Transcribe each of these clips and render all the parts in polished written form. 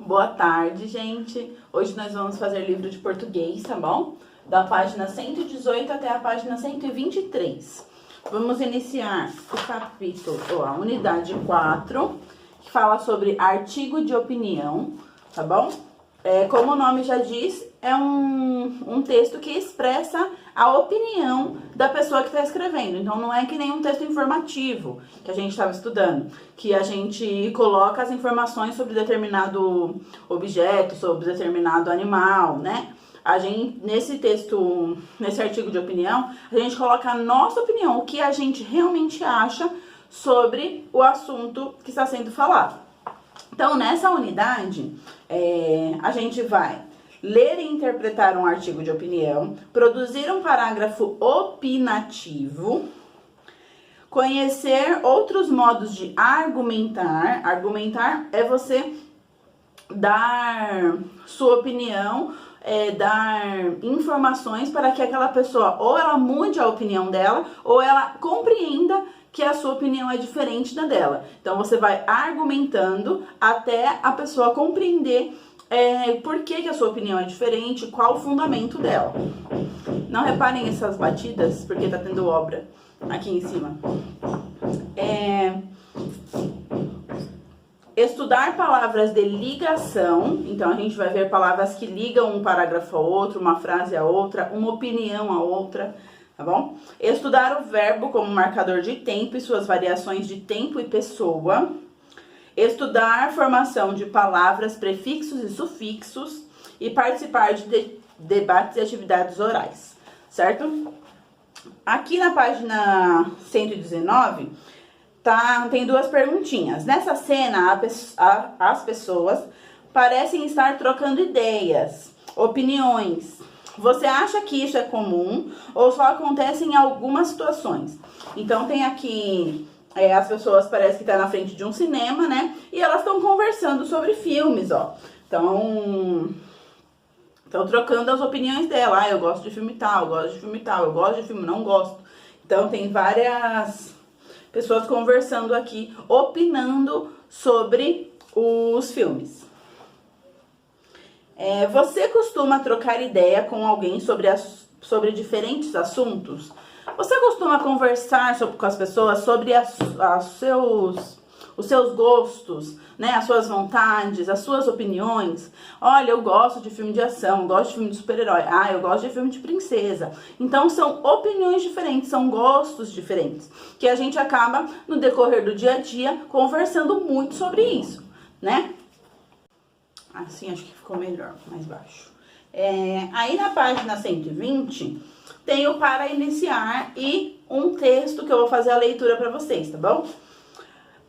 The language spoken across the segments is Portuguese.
Boa tarde, gente. Hoje nós vamos fazer livro de português, tá bom? Da página 118 até a página 123. Vamos iniciar o capítulo, a unidade 4, que fala sobre artigo de opinião, tá bom? Como o nome já diz, é um texto que expressa a opinião da pessoa que está escrevendo. Então, não é que nem um texto informativo que a gente estava estudando, que a gente coloca as informações sobre determinado objeto, sobre determinado animal, né? Nesse texto, nesse artigo de opinião, a gente coloca a nossa opinião, o que a gente realmente acha sobre o assunto que está sendo falado. Então, nessa unidade, a gente vai ler e interpretar um artigo de opinião, produzir um parágrafo opinativo, conhecer outros modos de argumentar. Argumentar é você dar sua opinião, dar informações para que aquela pessoa ou ela mude a opinião dela ou ela compreenda que a sua opinião é diferente da dela. Então, você vai argumentando até a pessoa compreender por que a sua opinião é diferente, qual o fundamento dela. Não reparem essas batidas, porque tá tendo obra aqui em cima. Estudar palavras de ligação. Então, a gente vai ver palavras que ligam um parágrafo a outro, uma frase a outra, uma opinião a outra, tá bom? Estudar o verbo como marcador de tempo e suas variações de tempo e pessoa. Estudar a formação de palavras, prefixos e sufixos. E participar de debates e atividades orais, certo? Aqui na página 119, tem duas perguntinhas. Nessa cena, as pessoas parecem estar trocando ideias, opiniões. Você acha que isso é comum ou só acontece em algumas situações? Então, tem aqui, as pessoas parecem que estão na frente de um cinema, né? E elas estão conversando sobre filmes, ó. Estão trocando as opiniões dela. Eu gosto de filme tal, eu gosto de filme tal, eu gosto de filme, não gosto. Então, tem várias pessoas conversando aqui, opinando sobre os filmes. Você costuma trocar ideia com alguém sobre diferentes assuntos? Você costuma conversar com as pessoas sobre os seus gostos, né? As suas vontades, as suas opiniões? Olha, eu gosto de filme de ação, eu gosto de filme de super-herói. Eu gosto de filme de princesa. Então, são opiniões diferentes, são gostos diferentes, que a gente acaba, no decorrer do dia a dia, conversando muito sobre isso, né? Assim, acho que ficou melhor, mais baixo. Aí, na página 120, tem o para iniciar e um texto que eu vou fazer a leitura para vocês, tá bom?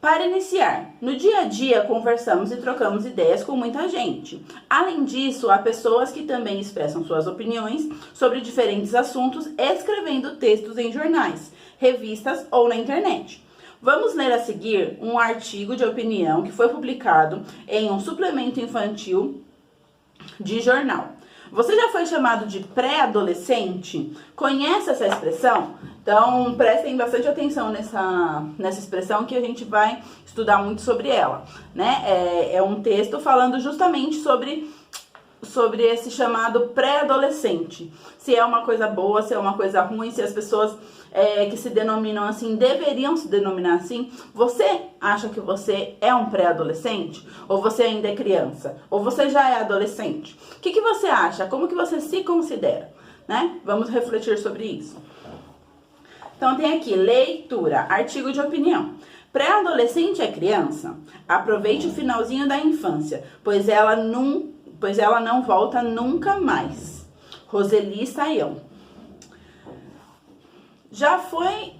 Para iniciar, no dia a dia conversamos e trocamos ideias com muita gente. Além disso, há pessoas que também expressam suas opiniões sobre diferentes assuntos, escrevendo textos em jornais, revistas ou na internet. Vamos ler a seguir um artigo de opinião que foi publicado em um suplemento infantil de jornal. Você já foi chamado de pré-adolescente? Conhece essa expressão? Então, prestem bastante atenção nessa expressão que a gente vai estudar muito sobre ela, né? É um texto falando justamente sobre esse chamado pré-adolescente. Se é uma coisa boa, se é uma coisa ruim, se as pessoas que se denominam assim deveriam se denominar assim. Você acha que você é um pré-adolescente? Ou você ainda é criança? Ou você já é adolescente? O que você acha? Como que você se considera? Né? Vamos refletir sobre isso. Então, tem aqui, leitura, artigo de opinião. Pré-adolescente é criança? Aproveite o finalzinho da infância, pois ela não volta nunca mais. Roseli Saião.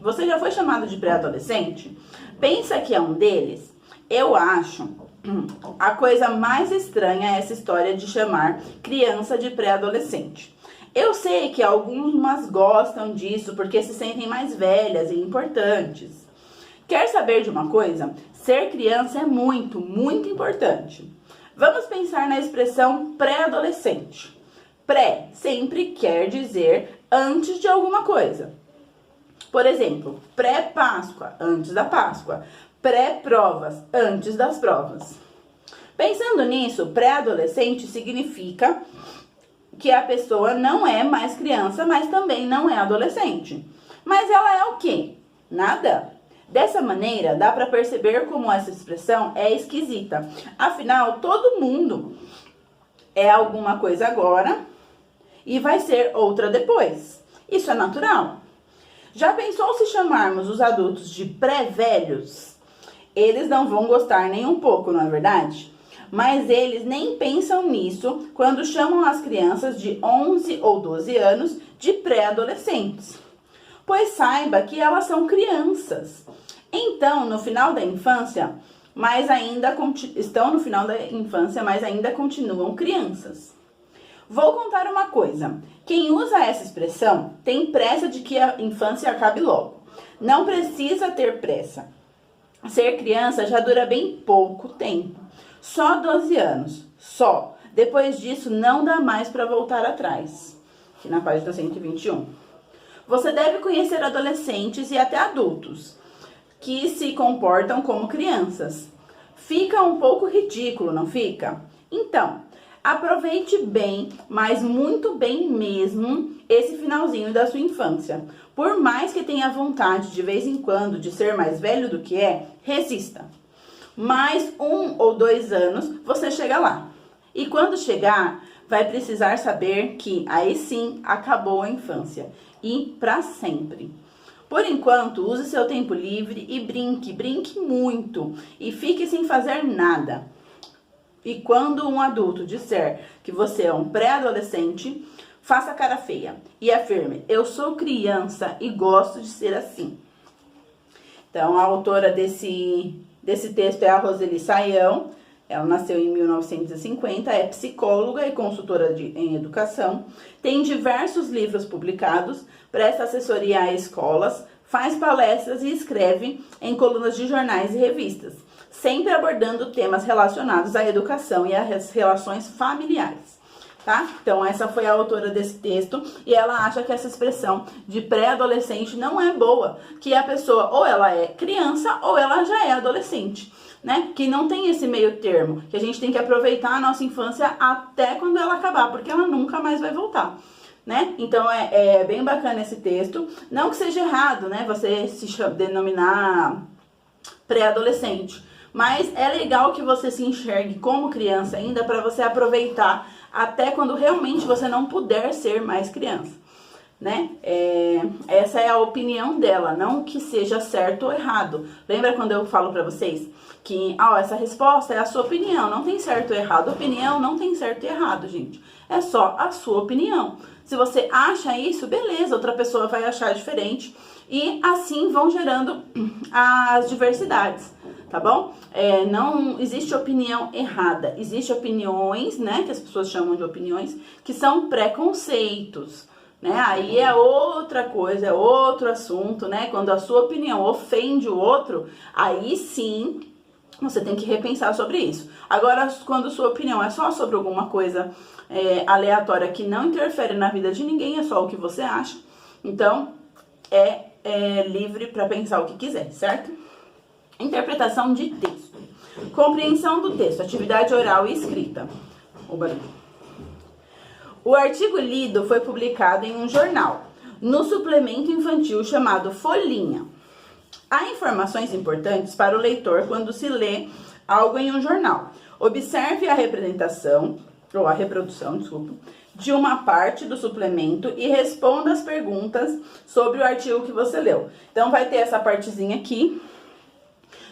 Você já foi chamado de pré-adolescente? Pensa que é um deles? Eu acho a coisa mais estranha é essa história de chamar criança de pré-adolescente. Eu sei que algumas gostam disso porque se sentem mais velhas e importantes. Quer saber de uma coisa? Ser criança é muito, muito importante. Vamos pensar na expressão pré-adolescente. Pré sempre quer dizer antes de alguma coisa. Por exemplo, pré-Páscoa, antes da Páscoa. Pré-provas, antes das provas. Pensando nisso, pré-adolescente significa que a pessoa não é mais criança, mas também não é adolescente. Mas ela é o quê? Nada. Dessa maneira, dá para perceber como essa expressão é esquisita. Afinal, todo mundo é alguma coisa agora e vai ser outra depois. Isso é natural. Já pensou se chamarmos os adultos de pré-velhos? Eles não vão gostar nem um pouco, não é verdade? Mas eles nem pensam nisso quando chamam as crianças de 11 ou 12 anos de pré-adolescentes. Pois saiba que elas são crianças. Então, no final da infância, estão no final da infância, mas ainda continuam crianças. Vou contar uma coisa. Quem usa essa expressão tem pressa de que a infância acabe logo. Não precisa ter pressa. Ser criança já dura bem pouco tempo. Só 12 anos. Só. Depois disso, não dá mais para voltar atrás. Aqui na página 121. Você deve conhecer adolescentes e até adultos que se comportam como crianças. Fica um pouco ridículo, não fica? Então, aproveite bem, mas muito bem mesmo, esse finalzinho da sua infância. Por mais que tenha vontade de vez em quando de ser mais velho do que é, resista. Mais 1 ou 2 anos você chega lá. E quando chegar, vai precisar saber que aí sim acabou a infância. E para sempre. Por enquanto, use seu tempo livre e brinque muito. E fique sem fazer nada. E quando um adulto disser que você é um pré-adolescente, faça cara feia e afirme: eu sou criança e gosto de ser assim. Então, a autora desse texto é a Roseli Saião. Ela nasceu em 1950, é psicóloga e consultora em educação. Tem diversos livros publicados, presta assessoria a escolas, faz palestras e escreve em colunas de jornais e revistas, sempre abordando temas relacionados à educação e às relações familiares. Tá? Então, essa foi a autora desse texto e ela acha que essa expressão de pré-adolescente não é boa, que a pessoa ou ela é criança ou ela já é adolescente, né? Que não tem esse meio termo, que a gente tem que aproveitar a nossa infância até quando ela acabar, porque ela nunca mais vai voltar, né? Então, é bem bacana esse texto. Não que seja errado, né? Você se denominar pré-adolescente, mas é legal que você se enxergue como criança ainda para você aproveitar até quando realmente você não puder ser mais criança, né? Essa é a opinião dela, não que seja certo ou errado. Lembra quando eu falo pra vocês que essa resposta é a sua opinião, não tem certo ou errado. Opinião não tem certo e errado, gente. É só a sua opinião. Se você acha isso, beleza, outra pessoa vai achar diferente. E assim vão gerando as diversidades, tá bom? Não existe opinião errada. Existem opiniões, né, que as pessoas chamam de opiniões, que são preconceitos, né? Aí é outra coisa, é outro assunto, né? Quando a sua opinião ofende o outro, aí sim você tem que repensar sobre isso. Agora, quando sua opinião é só sobre alguma coisa aleatória que não interfere na vida de ninguém, é só o que você acha, então é livre para pensar o que quiser, certo? Interpretação de texto. Compreensão do texto, atividade oral e escrita. O artigo lido foi publicado em um jornal, no suplemento infantil chamado Folhinha. Há informações importantes para o leitor quando se lê algo em um jornal. Observe a reprodução, de uma parte do suplemento e responda as perguntas sobre o artigo que você leu. Então, vai ter essa partezinha aqui.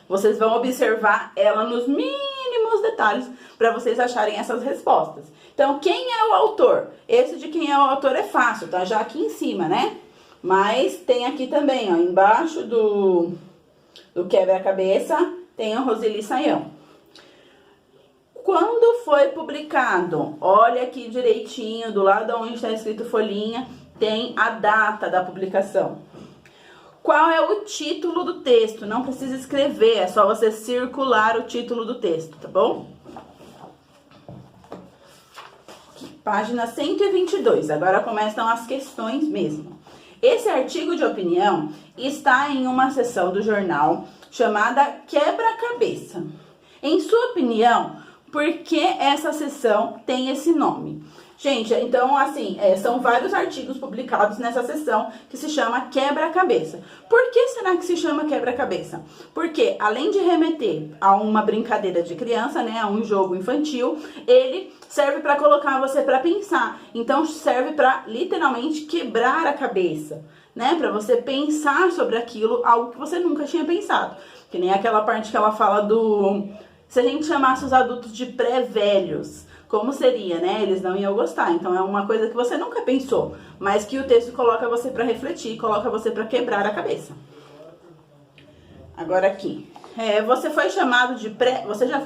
Vocês vão observar ela nos mínimos detalhes para vocês acharem essas respostas. Então, quem é o autor? Esse de quem é o autor é fácil, tá? Já aqui em cima, né? Mas tem aqui também, ó, embaixo do quebra-cabeça, tem a Roseli Saião. Quando foi publicado? Olha aqui direitinho, do lado onde está escrito Folhinha, tem a data da publicação. Qual é o título do texto? Não precisa escrever, é só você circular o título do texto, tá bom? Página 122, agora começam as questões mesmo. Esse artigo de opinião está em uma seção do jornal chamada Quebra-Cabeça. Em sua opinião, por que essa seção tem esse nome. Gente, então, assim, são vários artigos publicados nessa seção que se chama quebra-cabeça. Por que será que se chama quebra-cabeça? Porque, além de remeter a uma brincadeira de criança, né, a um jogo infantil, ele serve para colocar você para pensar. Então, serve para, literalmente, quebrar a cabeça, né, para você pensar sobre aquilo, algo que você nunca tinha pensado. Que nem aquela parte que ela fala do... Se a gente chamasse os adultos de pré-velhos, como seria, né? Eles não iam gostar. Então é uma coisa que você nunca pensou, mas que o texto coloca você para refletir, coloca você para quebrar a cabeça. Agora aqui. Você já foi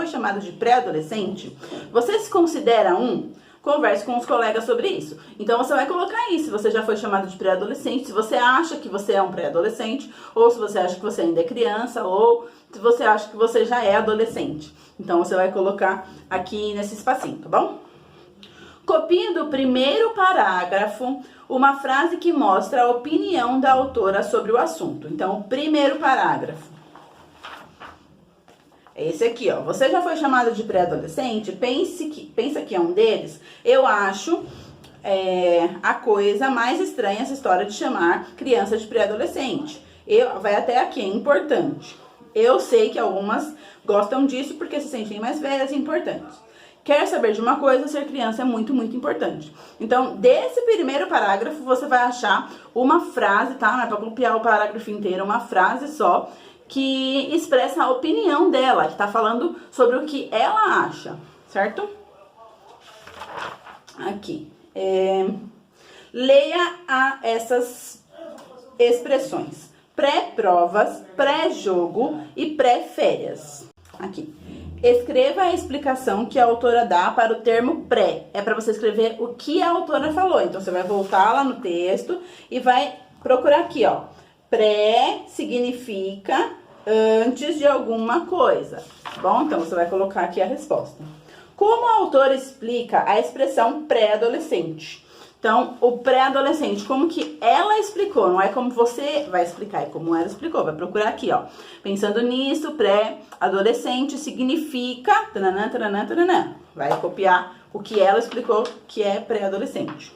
chamado de pré-adolescente? Você se considera um? Converse com os colegas sobre isso. Então você vai colocar aí se você já foi chamado de pré-adolescente, se você acha que você é um pré-adolescente, ou se você acha que você ainda é criança, ou se você acha que você já é adolescente. Então você vai colocar aqui nesse espacinho, tá bom? Copie do primeiro parágrafo uma frase que mostra a opinião da autora sobre o assunto. Então, o primeiro parágrafo. Esse aqui, ó. Você já foi chamado de pré-adolescente? Pensa que é um deles. Eu acho a coisa mais estranha essa história de chamar criança de pré-adolescente. Vai até aqui, é importante. Eu sei que algumas gostam disso porque se sentem mais velhas e importantes. Quer saber de uma coisa? Ser criança é muito, muito importante. Então, desse primeiro parágrafo, você vai achar uma frase, tá? Não é pra copiar o parágrafo inteiro, uma frase só, que expressa a opinião dela, que tá falando sobre o que ela acha, certo? Aqui. Leia essas expressões. Pré-provas, pré-jogo e pré-férias. Aqui. Escreva a explicação que a autora dá para o termo pré. É para você escrever o que a autora falou. Então, você vai voltar lá no texto e vai procurar aqui, ó. Pré significa antes de alguma coisa, tá bom? Então, você vai colocar aqui a resposta. Como a autora explica a expressão pré-adolescente? Então, o pré-adolescente, como que ela explicou, não é como você vai explicar, é como ela explicou. Vai procurar aqui, ó. Pensando nisso, pré-adolescente significa... Taranã, taranã, taranã. Vai copiar o que ela explicou que é pré-adolescente.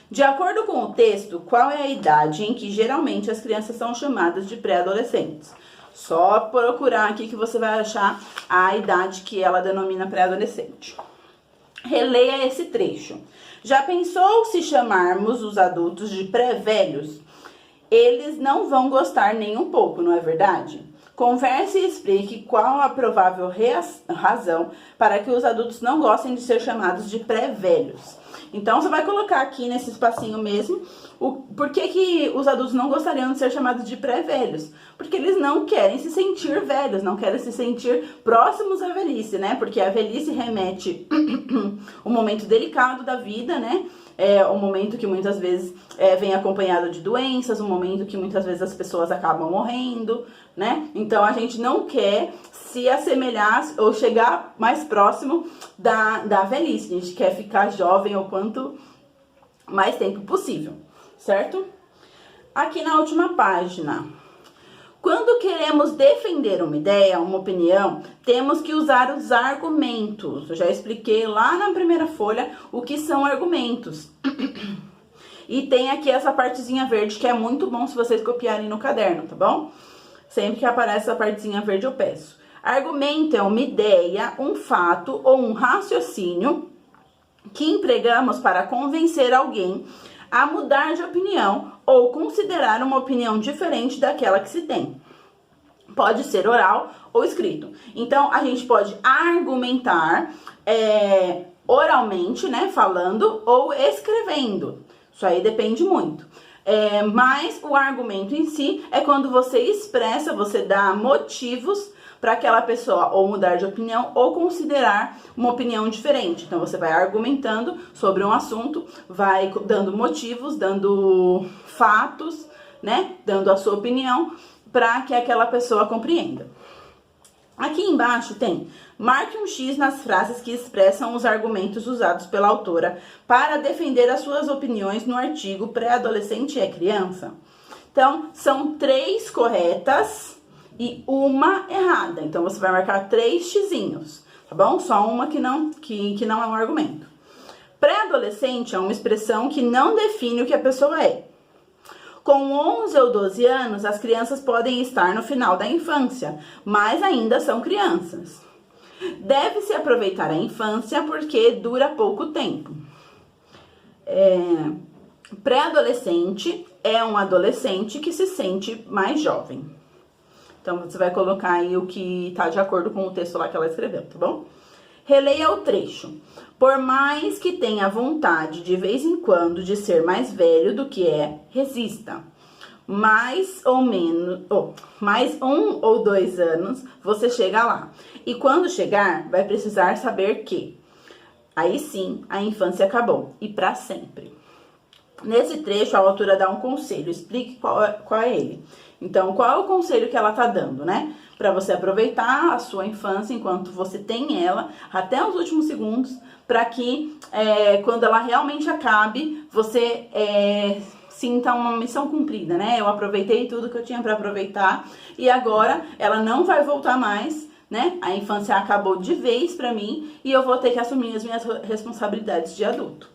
De acordo com o texto, qual é a idade em que geralmente as crianças são chamadas de pré-adolescentes? Só procurar aqui que você vai achar a idade que ela denomina pré-adolescente. Releia esse trecho. Já pensou se chamarmos os adultos de pré-velhos? Eles não vão gostar nem um pouco, não é verdade? Converse e explique qual a provável razão para que os adultos não gostem de ser chamados de pré-velhos. Então, você vai colocar aqui nesse espacinho mesmo por que os adultos não gostariam de ser chamados de pré-velhos. Porque eles não querem se sentir velhos, não querem se sentir próximos à velhice, né? Porque a velhice remete um momento delicado da vida, né? É um momento que muitas vezes vem acompanhado de doenças, um momento que muitas vezes as pessoas acabam morrendo, né? Então, a gente não quer se assemelhar ou chegar mais próximo da velhice. A gente quer ficar jovem o quanto mais tempo possível, certo? Aqui na última página. Quando queremos defender uma ideia, uma opinião, temos que usar os argumentos. Eu já expliquei lá na primeira folha o que são argumentos. E tem aqui essa partezinha verde que é muito bom se vocês copiarem no caderno, tá bom? Sempre que aparece essa partezinha verde eu peço. Argumento é uma ideia, um fato ou um raciocínio que empregamos para convencer alguém a mudar de opinião ou considerar uma opinião diferente daquela que se tem. Pode ser oral ou escrito. Então, a gente pode argumentar oralmente, né, falando ou escrevendo. Isso aí depende muito. Mas o argumento em si é quando você expressa, você dá motivos para aquela pessoa ou mudar de opinião ou considerar uma opinião diferente. Então, você vai argumentando sobre um assunto, vai dando motivos, dando fatos, né? Dando a sua opinião para que aquela pessoa compreenda. Aqui embaixo tem, marque um X nas frases que expressam os argumentos usados pela autora para defender as suas opiniões no artigo Pré-adolescente é criança. Então, são 3 corretas e uma errada. Então, você vai marcar 3 xizinhos, tá bom? Só uma que não é um argumento. Pré-adolescente é uma expressão que não define o que a pessoa é. Com 11 ou 12 anos, as crianças podem estar no final da infância, mas ainda são crianças. Deve-se aproveitar a infância porque dura pouco tempo. Pré-adolescente é um adolescente que se sente mais jovem. Então, você vai colocar aí o que está de acordo com o texto lá que ela escreveu, tá bom? Releia o trecho. Por mais que tenha vontade de vez em quando de ser mais velho do que é, resista. Mais 1 ou 2 anos, você chega lá. E quando chegar, vai precisar saber que aí sim, a infância acabou. E para sempre. Nesse trecho, a autora dá um conselho. Explique qual é ele. Então, qual é o conselho que ela tá dando, né? Para você aproveitar a sua infância enquanto você tem ela, até os últimos segundos, para que quando ela realmente acabe, você sinta uma missão cumprida, né? Eu aproveitei tudo que eu tinha para aproveitar e agora ela não vai voltar mais, né? A infância acabou de vez para mim e eu vou ter que assumir as minhas responsabilidades de adulto.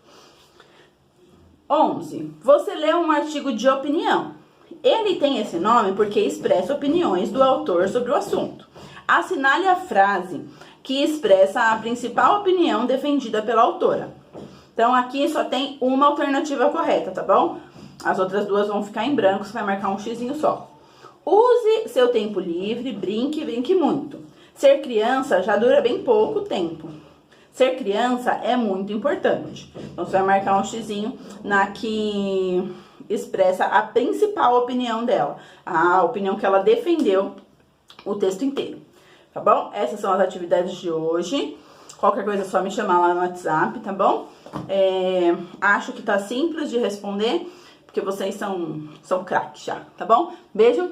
11. Você lê um artigo de opinião. Ele tem esse nome porque expressa opiniões do autor sobre o assunto. Assinale a frase que expressa a principal opinião defendida pela autora. Então, aqui só tem uma alternativa correta, tá bom? As outras duas vão ficar em branco, você vai marcar um xizinho só. Use seu tempo livre, brinque muito. Ser criança já dura bem pouco tempo. Ser criança é muito importante. Então, você vai marcar um xizinho na que expressa a principal opinião dela. A opinião que ela defendeu o texto inteiro. Tá bom? Essas são as atividades de hoje. Qualquer coisa é só me chamar lá no WhatsApp, tá bom? Acho que tá simples de responder, porque vocês são craques já, tá bom? Beijo!